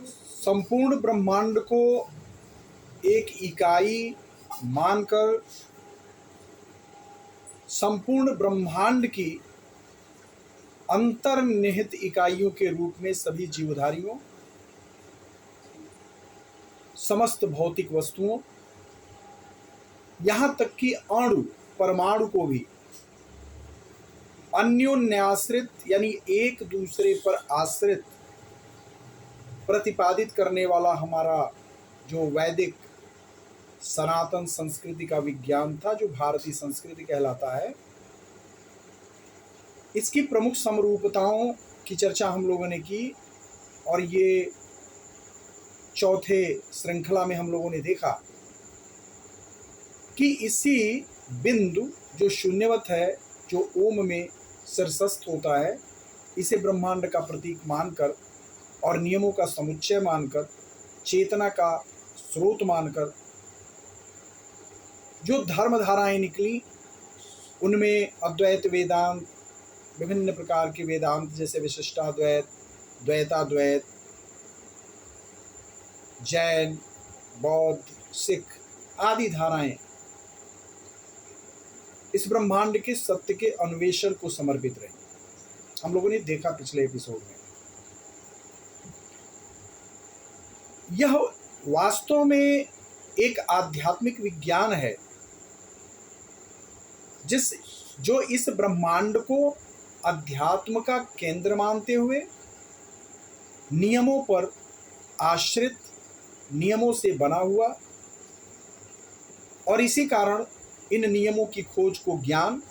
संपूर्ण ब्रह्मांड को एक इकाई मानकर संपूर्ण ब्रह्मांड की अंतर्निहित इकाइयों के रूप में सभी जीवधारियों, समस्त भौतिक वस्तुओं, यहाँ तक कि अणु परमाणु को भी अन्योन्याश्रित यानी एक दूसरे पर आश्रित प्रतिपादित करने वाला हमारा जो वैदिक सनातन संस्कृति का विज्ञान था, जो भारतीय संस्कृति कहलाता है, इसकी प्रमुख समरूपताओं की चर्चा हम लोगों ने की। और ये चौथे श्रृंखला में हम लोगों ने देखा कि इसी बिंदु जो शून्यवत है, जो ओम में शीर्षस्थ होता है, इसे ब्रह्मांड का प्रतीक मानकर और नियमों का समुच्चय मानकर, चेतना का स्रोत मानकर जो धर्मधाराएं निकली, उनमें अद्वैत वेदांत, विभिन्न प्रकार के वेदांत जैसे विशिष्टाद्वैत, द्वैताद्वैत, जैन, बौद्ध, सिख आदि धाराएं इस ब्रह्मांड के सत्य के अन्वेषण को समर्पित रही। हम लोगों ने देखा पिछले एपिसोड में, यह वास्तव में एक आध्यात्मिक विज्ञान है जो इस ब्रह्मांड को अध्यात्म का केंद्र मानते हुए नियमों पर आश्रित, नियमों से बना हुआ, और इसी कारण इन नियमों की खोज को ज्ञान,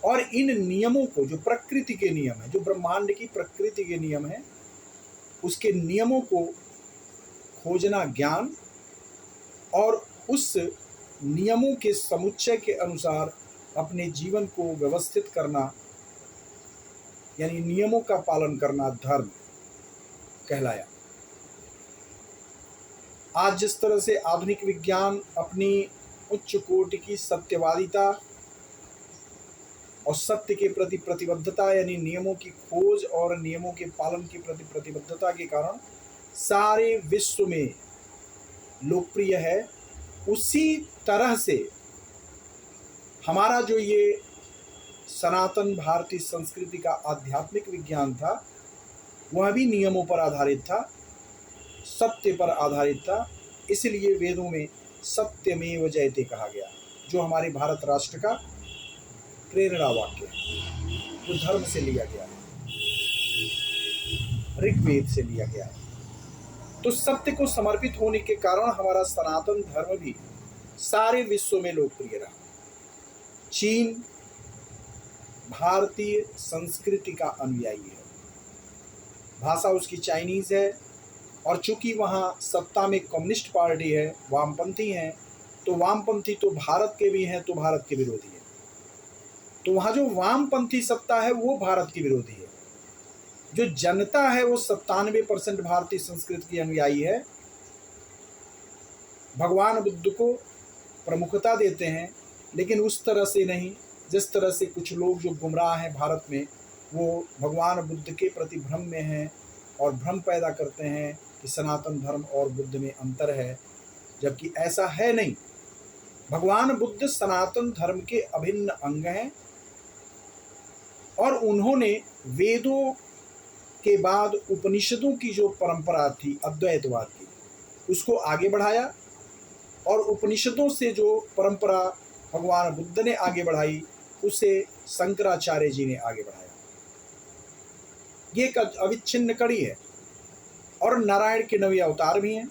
और इन नियमों को, जो प्रकृति के नियम है, जो ब्रह्मांड की प्रकृति के नियम है, उसके नियमों को खोजना ज्ञान, और उस नियमों के समुच्चय के अनुसार अपने जीवन को व्यवस्थित करना, यानी नियमों का पालन करना धर्म कहलाया। आज जिस तरह से आधुनिक विज्ञान अपनी उच्च कोटि की सत्यवादिता और सत्य के प्रति प्रतिबद्धता, यानी नियमों की खोज और नियमों के पालन के प्रति प्रतिबद्धता के कारण सारे विश्व में लोकप्रिय है, उसी तरह से हमारा जो ये सनातन भारतीय संस्कृति का आध्यात्मिक विज्ञान था, वह भी नियमों पर आधारित था, सत्य पर आधारित था। इसलिए वेदों में सत्यमेव जयते कहा गया, जो हमारे भारत राष्ट्र का प्रेरणा वाक्य है, जो धर्म से लिया गया है, ऋग्वेद से लिया गया है। तो सत्य को समर्पित होने के कारण हमारा सनातन धर्म भी सारे विश्व में लोकप्रिय रहा। चीन भारतीय संस्कृति का अनुयायी है, भाषा उसकी चाइनीज है, और चूंकि वहाँ सत्ता में कम्युनिस्ट पार्टी है, वामपंथी हैं, तो वामपंथी तो भारत के भी हैं, तो भारत के विरोधी है। तो वहाँ जो वामपंथी सत्ता है वो भारत की विरोधी है। जो जनता है वो 97% भारतीय संस्कृति की अनुयायी है। भगवान बुद्ध को प्रमुखता देते हैं, लेकिन उस तरह से नहीं जिस तरह से कुछ लोग जो गुमराह हैं भारत में, वो भगवान बुद्ध के प्रति भ्रम में हैं और भ्रम पैदा करते हैं कि सनातन धर्म और बुद्ध में अंतर है, जबकि ऐसा है नहीं। भगवान बुद्ध सनातन धर्म के अभिन्न अंग हैं, और उन्होंने वेदों के बाद उपनिषदों की जो परंपरा थी अद्वैतवाद की, उसको आगे बढ़ाया, और उपनिषदों से जो परंपरा भगवान बुद्ध ने आगे बढ़ाई, उसे शंकराचार्य जी ने आगे बढ़ाया। ये एक अविच्छिन्न कड़ी है। और नारायण के 9 अवतार भी हैं।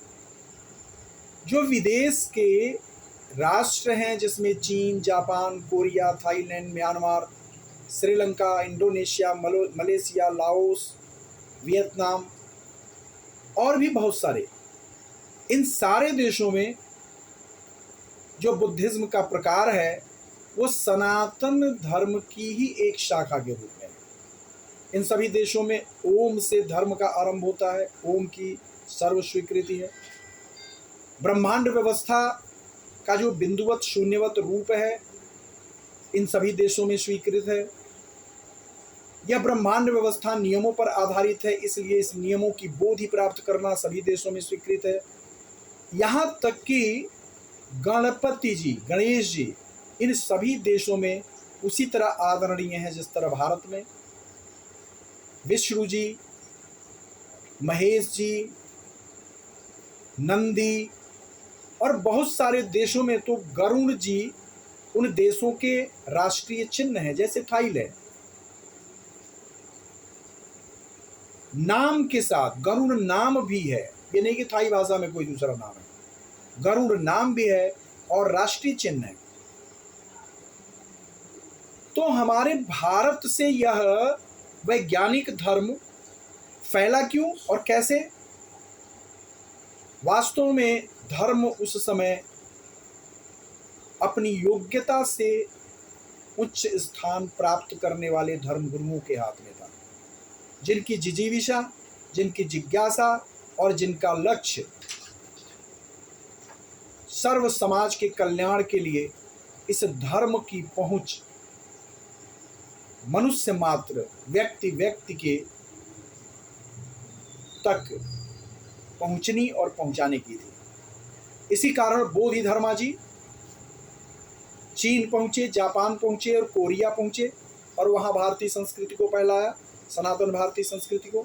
जो विदेश के राष्ट्र हैं, जिसमें चीन, Japan, Korea, Thailand, Myanmar, Sri Lanka, Indonesia, Malaysia, Laos, Vietnam और भी बहुत सारे, इन सारे देशों में जो बुद्धिज्म का प्रकार है वो सनातन धर्म की ही एक शाखा के रूप में है। इन सभी देशों में ओम से धर्म का आरंभ होता है, ओम की सर्व स्वीकृति है। ब्रह्मांड व्यवस्था का जो बिंदुवत शून्यवत रूप है, इन सभी देशों में स्वीकृत है। यह ब्रह्मांड व्यवस्था नियमों पर आधारित है, इसलिए इस नियमों की बोधि प्राप्त करना सभी देशों में स्वीकृत है। यहाँ तक कि गणपति जी, गणेश जी इन सभी देशों में उसी तरह आदरणीय हैं जिस तरह भारत में। विष्णु जी, महेश जी, नंदी और बहुत सारे देशों में तो गरुण जी उन देशों के राष्ट्रीय चिन्ह हैं, जैसे थाईलैंड। नाम के साथ गरुण नाम भी है, ये नहीं कि थाई भाषा में कोई दूसरा नाम है, गरुड़ नाम भी है और राष्ट्रीय चिन्ह है। तो हमारे भारत से यह वैज्ञानिक धर्म फैला क्यों और कैसे? वास्तव में धर्म उस समय अपनी योग्यता से उच्च स्थान प्राप्त करने वाले धर्मगुरुओं के हाथ में था, जिनकी जिजीविषा, जिनकी जिज्ञासा और जिनका लक्ष्य सर्व समाज के कल्याण के लिए इस धर्म की पहुंच मनुष्य मात्र व्यक्ति के तक पहुंचनी और पहुंचाने की थी। इसी कारण बोधि धर्मा जी चीन पहुंचे, जापान पहुंचे और कोरिया पहुंचे और वहां भारतीय संस्कृति को फैलाया, सनातन भारतीय संस्कृति को।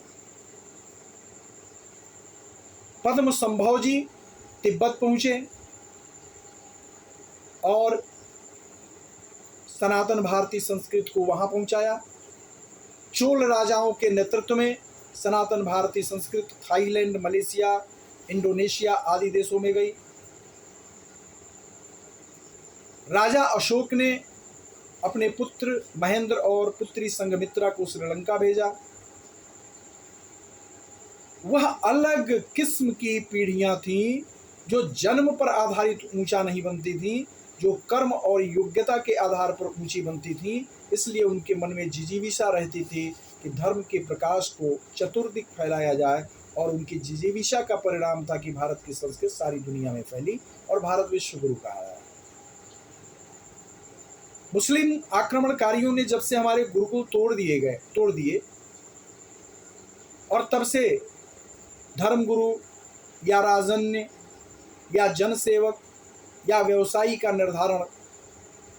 पद्म संभव जी तिब्बत पहुंचे और सनातन भारतीय संस्कृति को वहां पहुंचाया। चोल राजाओं के नेतृत्व में सनातन भारतीय संस्कृति थाईलैंड, मलेशिया, इंडोनेशिया आदि देशों में गई। राजा अशोक ने अपने पुत्र महेंद्र और पुत्री संघमित्रा को श्रीलंका भेजा। वह अलग किस्म की पीढ़ियां थीं जो जन्म पर आधारित ऊंचा नहीं बनती थीं, जो कर्म और योग्यता के आधार पर ऊंची बनती थीं। इसलिए उनके मन में जिजीविषा रहती थी कि धर्म के प्रकाश को चतुर्दिक फैलाया जाए, और उनकी जिजीविषा का परिणाम था कि भारत की संस्कृति सारी दुनिया में फैली और भारत विश्व गुरु कहा है। मुस्लिम आक्रमणकारियों ने जब से हमारे गुरुकुल तोड़ दिए और तब से धर्मगुरु या राजन्य या जनसेवक या व्यवसायी का निर्धारण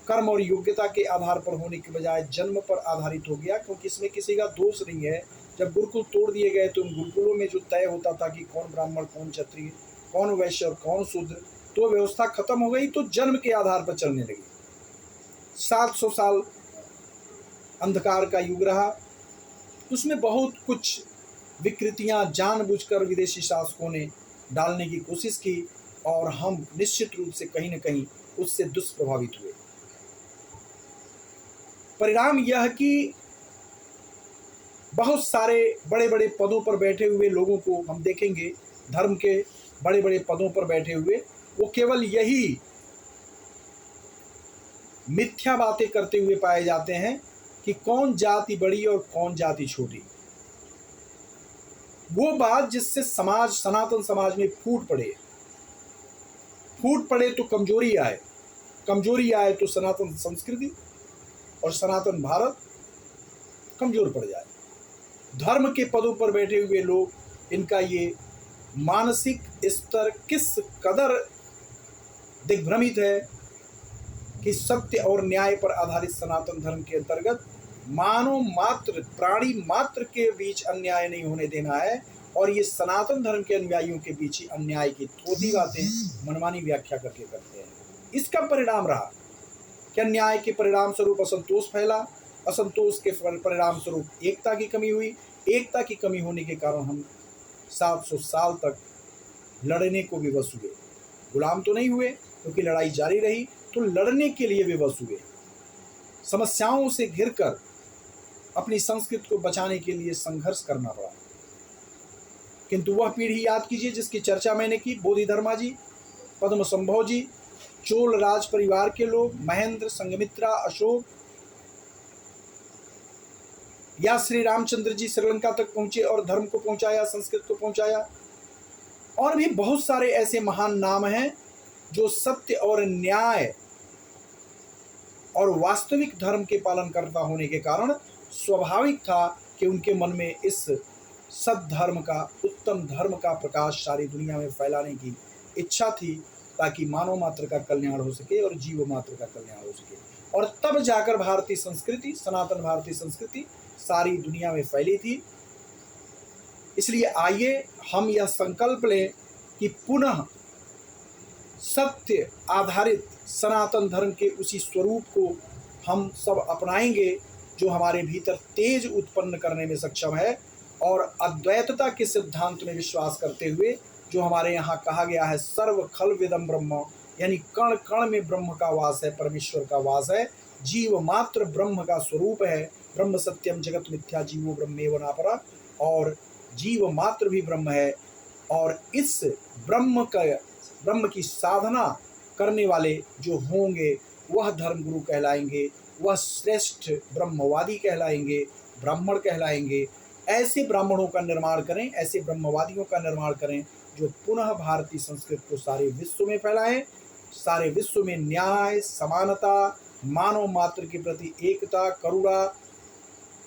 कर्म और योग्यता के आधार पर होने के बजाय जन्म पर आधारित हो गया, क्योंकि इसमें किसी का दोष नहीं है। जब गुरुकुल तोड़ दिए गए तो उन गुरुकुलों में जो तय होता था कि कौन ब्राह्मण, कौन क्षत्रिय, कौन वैश्य और कौन शूद्र, तो व्यवस्था खत्म हो गई, तो जन्म के आधार पर चलने लगी। 700 साल अंधकार का युग रहा, उसमें बहुत कुछ विकृतियां जानबूझकर विदेशी शासकों ने डालने की कोशिश की और हम निश्चित रूप से कहीं न कहीं उससे दुष्प्रभावित हुए। परिणाम यह कि बहुत सारे बड़े बड़े पदों पर बैठे हुए लोगों को हम देखेंगे, धर्म के बड़े बड़े पदों पर बैठे हुए, वो केवल यही मिथ्या बातें करते हुए पाए जाते हैं कि कौन जाति बड़ी और कौन जाति छोटी। वो बात जिससे समाज, सनातन समाज में फूट पड़े तो कमजोरी आए तो सनातन संस्कृति और सनातन भारत कमजोर पड़ जाए। धर्म के पदों पर बैठे हुए लोग, इनका ये मानसिक स्तर किस कदर दिग्भ्रमित है कि सत्य और न्याय पर आधारित सनातन धर्म के अंतर्गत मानव मात्र, प्राणी मात्र के बीच अन्याय नहीं होने देना है, और ये सनातन धर्म के अनुयायियों के बीच ही अन्याय की थोड़ी बातें मनमानी व्याख्या करके करते हैं। इसका परिणाम रहा कि अन्याय के परिणाम स्वरूप असंतोष फैला, असंतोष के परिणाम स्वरूप एकता की कमी हुई, एकता की कमी होने के कारण हम 700 साल तक लड़ने को विवश हुए। गुलाम तो नहीं हुए, क्योंकि लड़ाई जारी रही, तो लड़ने के लिए विवश हुए। समस्याओं से घिरकर अपनी संस्कृति को बचाने के लिए संघर्ष करना पड़ा। किंतु वह पीढ़ी याद कीजिए जिसकी चर्चा मैंने की, बोधि धर्मा जी, पद्म संभव जी, चोल राज परिवार के लोग, महेंद्र, संघमित्रा, अशोक, या श्री रामचंद्र जी श्रीलंका तक पहुंचे और धर्म को पहुंचाया, संस्कृत को पहुंचाया। और भी बहुत सारे ऐसे महान नाम हैं जो सत्य और न्याय और वास्तविक धर्म के पालन करता होने के कारण स्वाभाविक था कि उनके मन में इस सद्धर्म का, उत्तम धर्म का प्रकाश सारी दुनिया में फैलाने की इच्छा थी, ताकि मानव मात्र का कल्याण हो सके और जीव मात्र का कल्याण हो सके। और तब जाकर भारतीय संस्कृति, सनातन भारतीय संस्कृति सारी दुनिया में फैली थी। इसलिए आइए हम यह संकल्प लें कि पुनः सत्य आधारित सनातन धर्म के उसी स्वरूप को हम सब अपनाएंगे जो हमारे भीतर तेज उत्पन्न करने में सक्षम है, और अद्वैतता के सिद्धांत में विश्वास करते हुए जो हमारे यहाँ कहा गया है सर्व खल विदम ब्रह्म, यानी कण कण में ब्रह्म का वास है, परमेश्वर का वास है, जीव मात्र ब्रह्म का स्वरूप है, ब्रह्म सत्यम जगत मिथ्या जीवो ब्रह्मेव नापरा, और जीव मात्र भी ब्रह्म है। और इस ब्रह्म की साधना करने वाले जो होंगे वह धर्मगुरु कहलाएंगे, वह श्रेष्ठ ब्रह्मवादी कहलाएंगे, ब्राह्मण कहलाएंगे। ऐसे ब्राह्मणों का निर्माण करें, ऐसे ब्रह्मवादियों का निर्माण करें जो पुनः भारतीय संस्कृति को सारे विश्व में फैलाएं, सारे विश्व में न्याय, समानता, मानव मात्र के प्रति एकता, करुणा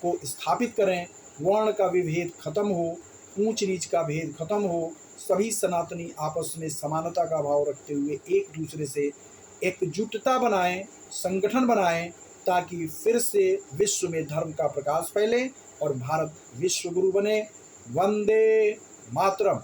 को स्थापित करें, वर्ण का विभेद खत्म हो, ऊंच नीच का भेद खत्म हो, सभी सनातनी आपस में समानता का भाव रखते हुए एक दूसरे से एकजुटता बनाएं, संगठन बनाएं, ताकि फिर से विश्व में धर्म का प्रकाश फैले और भारत विश्व गुरु बने। वंदे मातरम।